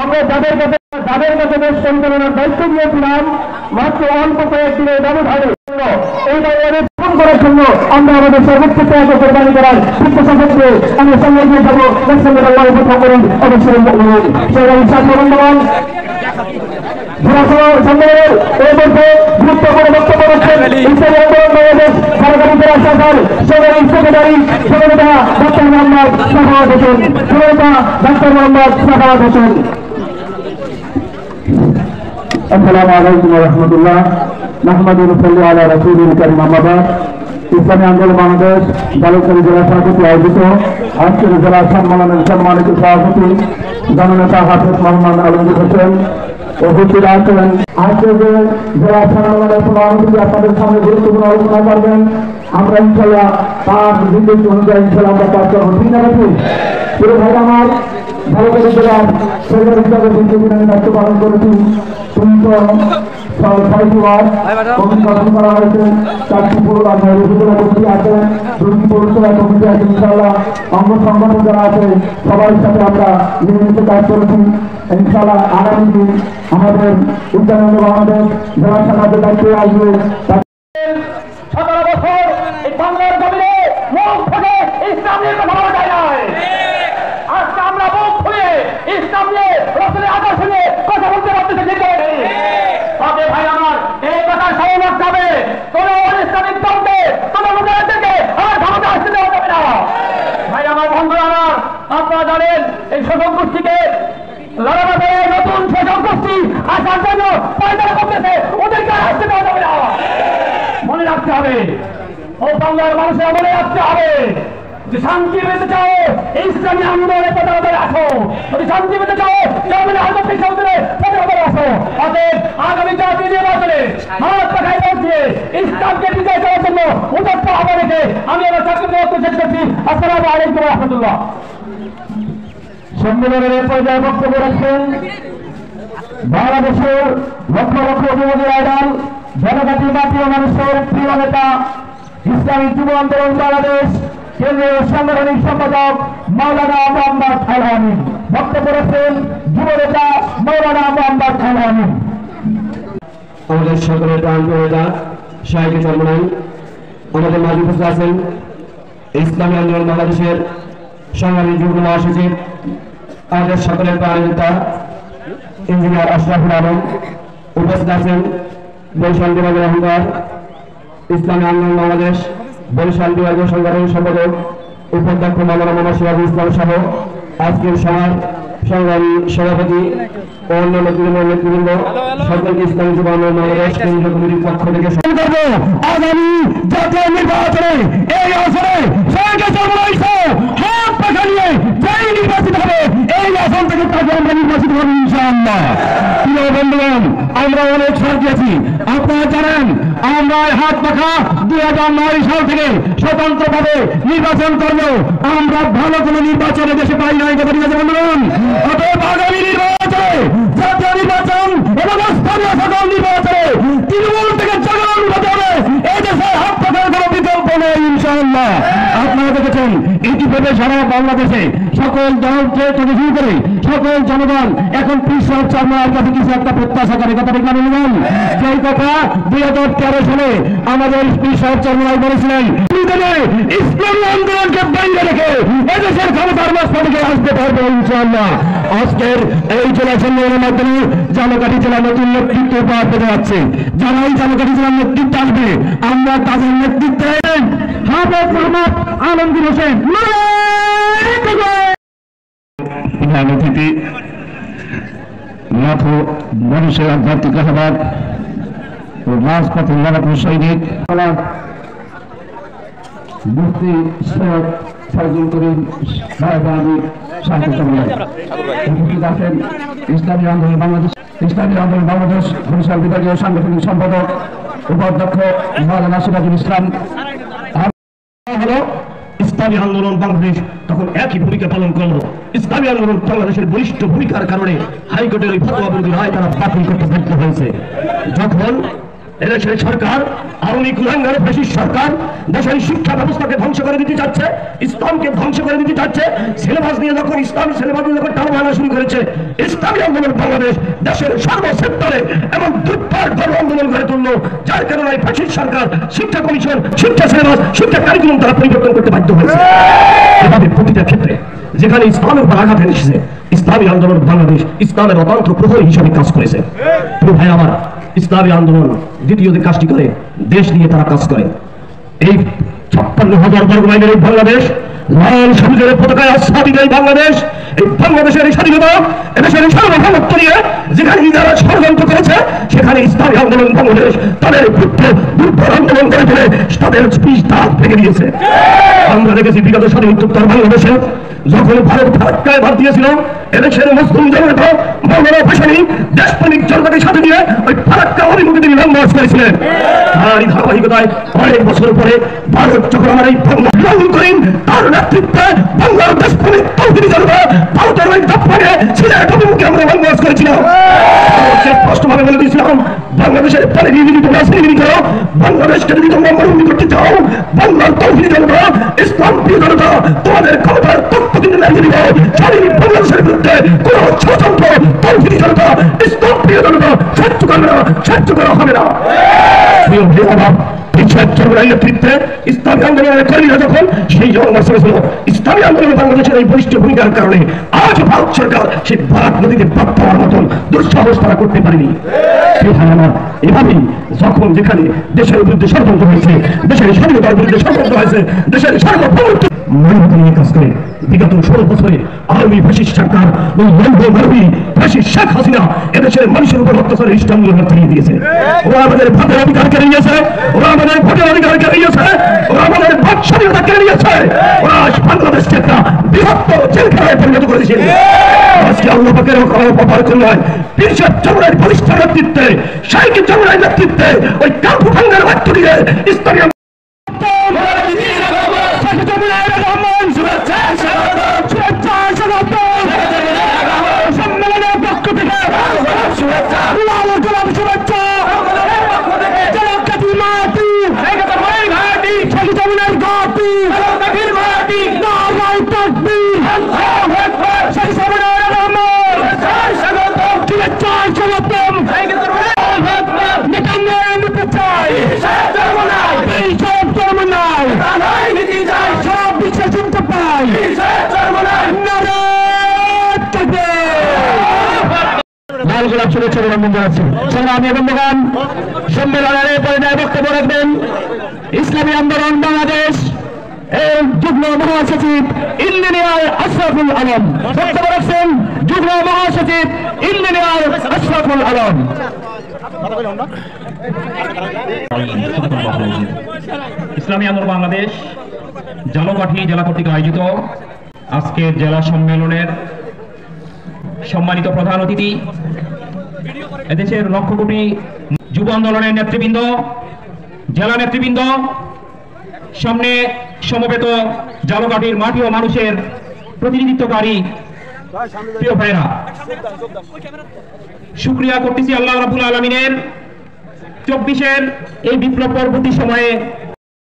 আমরা যাদের কাছে দেশ পরিচালনার দায়িত্ব দিয়েছিলাম মাত্র অল্প কয়েকদিনের ব্যবধানে এই বাংলাদেশ পূরণ করার জন্য আমরা আমাদের সর্বোচ্চ ত্যাগ ও কোরবানি করার প্রত্যাশা করতে আমরা সঙ্গে এগিয়ে যাবো। আল্লাহ উপেক্ষা করি অবশ্যই বন্ধুবান সম্মেলনের এই মধ্যে গুরুত্বপূর্ণ বক্তব্য রাখছেন ইসলামী আন্দোলন বাংলাদেশ সরকারি জেলা শাখার সরকারি সেক্রেটারি জননেতা ডক্টর মোহাম্মদ সাখাওয়াত হোসেন। জননেতা ডক্টর মোহাম্মদ সাখাওয়াত হোসেন। আসসালামু আলাইকুম ওয়া রাহমাতুল্লাহ। নাহমাদুহু ওয়া নুসাল্লি আলা রাসূলিল কারীম। আম্মা বা'দ। ইসলামী আন্দোলন বাংলাদেশ বালুরঘাট জেলা সভাপতি আয়োজিত আজকের জেলা সম্মেলনের সম্মানিত সভাপতি জননেতা হাফেজ মোহাম্মদ আলমগীর হোসেন উপস্থিত আছেন। আজকে যে জেলা সম্মেলনের সভাপতি আপনাদের সামনে গুরুত্বপূর্ণ আলোচনা করবেন, আমরা ইনশাল্লাহ তার নির্দেশ অনুযায়ী ইনশাল্লাহ আমরা কাজ করবো। ঠিক আছে পুরো ভাই আমার বালুরঘাট জেলার সরকারি হিসাবে দীর্ঘদিন দায়িত্ব পালন করেছি। 306টি ওয়ার্ড কমিটি গঠন করা হয়েছে। 4টি পৌর উপজেলা কমিটি আছে, 2টি পৌরসভা কমিটি আছে। ইনশাআল্লাহ অঙ্গ সংগঠন যারা আছে সবার সাথে আমরা নিয়মিত কাজ করেছি। ইনশাআল্লাহ আগামী দিন আমাদের উদ্যানন্দ বাংলাদেশ জেলা শাখাতে দায়িত্বে আসবে। 17 বছর এই বাংলার জমিনে মুখ থেকে ইসলাম নিয়ে কথা বলা যায় না। আজকে আমরা মুখ খুলে ইসলাম নিয়ে রাসূলের আদর্শ নিয়ে কথা বলতে পারতেছি। ঠিক আছে তবে ভাই আমার এই কথা সহমত যাবে কোন ইসলামিক দলকে কোন মুজাহিদকে আর ক্ষমতা আসতে দেওয়া যাবে না। ভাই আমার বন্ধুরা আমার আপনারা জানেন এই শোষক গোষ্ঠীকে লড়াবে নতুন শোষক গোষ্ঠী আসার জন্য পায়তারা করতেছে, ওদেরকে আসতে দেওয়া যাবে না। মনে রাখতে হবে ও বাংলার মানুষের মনে রাখতে হবে যে শান্তি পেতে চাও ইসলামী আন্দোলনের পতাকা আসো, যদি শান্তি পেতে চাও জমিনে আন্তর্জাতিক সৌন্দর্যে পতাকা আসো। অতএব আগামী জাতীয় নির্বাচনে হাত পাখায় পৌঁছে ইসলামকে বিজয় করার জন্য উদ্যত হবে রেখে আমি আমার চাকরি শেষ করছি। আসসালামু আলাইকুম ওয়া রাহমাতুল্লাহ। সম্মেলনের পর্যায়ে বক্তব্য রাখছেন বাংলাদেশের লক্ষ লক্ষ যুবকের আইডল জনজাতি জাতীয় মানুষের প্রিয় নেতা ইসলামী যুব আন্দোলন বাংলাদেশ কেন্দ্রীয় সাংগঠনিক সম্পাদক মাওলানা মোহাম্মদ আল আমিন। বক্তব্য রাখছেন যুব নেতা মাওলানা মোহাম্মদ আল আমিন। আমাদের সকলের প্রাণপ্রিয় নেতা শাহেখ জামানাই আমাদের মাঝে উপস্থিত আছেন ইসলামী আন্দোলন বাংলাদেশের সংগ্রামী যুগ্ম মহাসচিব আমাদের সকলের প্রাণ নেতা ইঞ্জিনিয়ার আশরাফুল আলম। উপস্থিত আছেন বরিশাল বিভাগের অহংকার ইসলামী আন্দোলন বাংলাদেশ বরিশাল বিভাগীয় সংগঠনের সম্পাদক উপাধ্যক্ষ মাওলানা মোহাম্মদ সিরাজুল ইসলাম সহ আজকের সভার সংগ্রামী সভাপতি ও অন্যান্য নেতৃবৃন্দ সকলকে ইসলামী যুব আন্দোলন বাংলাদেশ কেন্দ্রীয় কমিটির পক্ষ থেকে আগামী জাতীয় নির্বাচনে এই আসনে হাত পাখা নিয়ে যেই নির্বাচিত হবে এই আসন থেকে তাকে আমরা নির্বাচিত হব ইনশাআল্লাহ। প্রিয় বন্ধুগণ আমরা অনেক সার দিয়েছি, আপনারা জানেন আমরা হাত পাখা 2009 সাল থেকে স্বতন্ত্রভাবে নির্বাচন করলেও আমরা ভালো কোনো নির্বাচনে দেশে পাই নাই। কথা ঠিক আছে বন্ধুগণ? অতএব আগামী নির্বাচনে জাতীয় নির্বাচন এবং স্থানীয় সকল নির্বাচনে তৃণমূল থেকে জনগণ হতে হবে। এই দেশে হাত পাখার কোনো বিকল্প নেই ইনশাআল্লাহ। আপনারা দেখেছেন ইতিপূর্বে সারা বাংলাদেশে সকল দল থেকে শুরু করে সকল জনগণ এখন পিসাব চামড়ার কাছে কিছু একটা প্রত্যাশা করে। কথা ঠিক না বলুন? যেই কথা 2013 সালে আমাদের পিসাব চামড়ায় বলেছিলেন ইসলামী আন্দোলনকে বাইরে রেখে এদেশের ক্ষমতার মাঝ থেকে আসতে পারবে ইনশাআল্লাহ। আজকের এই জেলা সম্মেলনের মাধ্যমে জামকাঠি জেলা নতুন নেতৃত্ব উপহার পেতে যাচ্ছে। যারা এই জামকাঠি জেলার নেতৃত্বে আসবে আমরা তাদের নেতৃত্বে হাফেজ মোহাম্মদ আলমগীর হোসেন প্রধান অতিথি লাখো মানুষের আধ্যাত্মিক আহ্বান ও রাজপথের লড়াকু সৈনিক মুফতি সৈয়দ ফয়জুল করিম সাহেব আমি সাহিত্য সম্মেলন উপস্থিত আছেন ইসলামী আন্দোলন বাংলাদেশ বরিশাল বিভাগীয় সাংগঠনিক সম্পাদক উপাধ্যক্ষ মাওলানা সিরাজুল ইসলাম। হলো ইসলামী আন্দোলন বাংলাদেশ তখন একই ভূমিকা পালন করলো। ইসলামী আন্দোলন বাংলাদেশের বলিষ্ঠ ভূমিকার কারণে হাইকোর্টের ওই ফতোয়া বিরোধী রায় তারা বাতিল করতে ব্যর্থ হয়েছে। যখন এদেশের সরকার আওয়ামী কুলাঙ্গার ফ্যাসিস্ট সরকার দেশের শিক্ষা ব্যবস্থাকে ধ্বংস করে দিতে চাচ্ছে, ইসলামকে ধ্বংস করে দিতে চাচ্ছে। সিলেবাস নিয়ে যখন ইসলামী সিলেবাস নিয়ে যখন টালবাহানা শুরু করেছে, ইসলামী আন্দোলন বাংলাদেশ দেশের সর্বসেক্টরে এবং দুর্বার গণ আন্দোলন গড়ে তুলল, যার কারণে ফ্যাসিস্ট সরকার শিক্ষা কমিশন, শিক্ষা সিলেবাস, শিক্ষা কারিকুলাম তারা পরিবর্তন করতে বাধ্য হয়েছে। এভাবে প্রতিটা ক্ষেত্রে যেখানে ইসলামের উপর আঘাত এনেছে, ইসলামী আন্দোলন বাংলাদেশ ইসলামের অতন্ত্র প্রহরী হিসাবে কাজ করেছে। ভাই আমার, ইসলামী আন্দোলন দ্বিতীয় যে কাজটি করে, দেশ নিয়ে তারা কাজ করে। এই 56,000 বর্গ মাইলের এই বাংলাদেশ, লাল সবুজের পতাকায় আচ্ছাদিত এই বাংলাদেশ, এই বাংলাদেশের এই স্বাধীনতা, এদেশের সার্বভৌমত্ব নিয়ে যেখানে যারা ষড়যন্ত্র করেছে, সেখানে ইসলামী আন্দোলন বাংলাদেশ তাদের বিরুদ্ধে দুর্বল আন্দোলন করে ফেলে তাদের পিঠ দাঁত ভেঙে দিয়েছে। আমরা দেখেছি বিগত স্বাধীনোত্তর বাংলাদেশে যখন ভারত ফারাক্কায় ভাত দিয়েছিল, এদেশের মুসলিম জনতা মৌলানা ভাসানী দেশপ্রেমিক জনতাকে সাথে দিয়ে ওই ফারাক্কা অভিমুখে তিনি লং মার্চ করেছিলেন। আর এই ধারাবাহিকতায় অনেক বছর পরে ভারত যখন আমার এই বাংলা করেন, তার নেতৃত্বে বাংলার দেশপ্রেমিক তৌহিদি জনতা ভারতের ওই জাপানে সিলেট অভিমুখে আমরা লং মার্চ করেছিলাম। স্পষ্টভাবে বলে দিয়েছিলাম, বাংলাদেশের পানি নিয়ে তোমরা শ্রেণী করো, বাংলাদেশকে যদি তোমরা মরুভূমি করতে চাও, বাংলার তৌহিদি জনতা, ইসলাম প্রিয় জনতা তোমাদের ক্ষমতার তথ্য কিন্তু লাগিয়ে দিব। শারীরিক বাংলাদেশের বিরুদ্ধে কোন ষড়যন্ত্র তৌহিদি জনতা, ইসলাম প্রিয় জনতা সহ্য করবে না, সহ্য করা হবে না। নেতৃত্বে ইসলামী আন্দোলনের কর্মীরা যখন সেই জনগণ ছিল, ইসলামী আন্দোলনে বাংলাদেশের এই বলিষ্ঠ ভূমিকার কারণে আজ ভারত সরকার সেই ভারত নদীতে বাদ পাওয়ার মতন দুঃসাহস তারা করতে পারেনি। এভাবেই যখন যেখানে দেশের বিরুদ্ধে ষড়যন্ত্র হয়েছে, দেশের স্বাধীনতার বিরুদ্ধে ষড়যন্ত্র হয়েছে, দেশের সার্বভৌমত্ব মানবতা নিয়ে কাজ করে বিগত 16 বছরে আওয়ামী ফ্যাসিস্ট সরকার ওই মানবী ফ্যাসিস্ট শেখ হাসিনা এদেশের মানুষের উপর অত্যাচারের ইসলামী চালিয়ে দিয়েছে। ওরা আমাদের ভোটের অধিকার কেড়ে নিয়েছে, ওরা আমাদের ভোটের অধিকার কেড়ে নিয়েছে, ওরা আমাদের ভোট স্বাধীনতা কেড়ে নিয়েছে, ওরা বাংলাদেশকে একটা বৃহত্তর জেলখানায় পরিণত করেছে। আজকে আল্লাহ পাকের অপার কল্যাণ পীরসাদ চৌড়ার বলিষ্ঠ নেতৃত্বে, শাইখ চৌড়ার নেতৃত্বে ওই কাপু ভাঙ্গার বাক্য দিয়ে ইসলামী সম্মেলনের পর্যায়ে বক্তব্য রাখবেন ইসলামী আন্দোলন বাংলাদেশ এর যুগ্ম মহাসচিব ইঞ্জিনিয়ার আশরাফুল আলম। বক্তব্য রাখছেন যুগ্ম মহাসচিব ইঞ্জিনিয়ার আশরাফুল আলম। ইসলামী আন্দোলন বাংলাদেশ ঝালকাঠি জেলা কর্তৃক আয়োজিত আজকের জেলা সম্মেলনের সম্মানিত প্রধান অতিথি, এদেশের লক্ষ কোটি যুব আন্দোলনের নেতৃবৃন্দ, জেলা নেতৃবৃন্দ, সামনে সমবেত ঝালকাঠির মাটি ও মানুষের প্রতিনিধিত্বকারী প্রিয় ভাইরা, শুকরিয়া করতেছি আল্লাহ রাব্বুল আলামিনের 24-এর এই বিপ্লব পরবর্তী সময়ে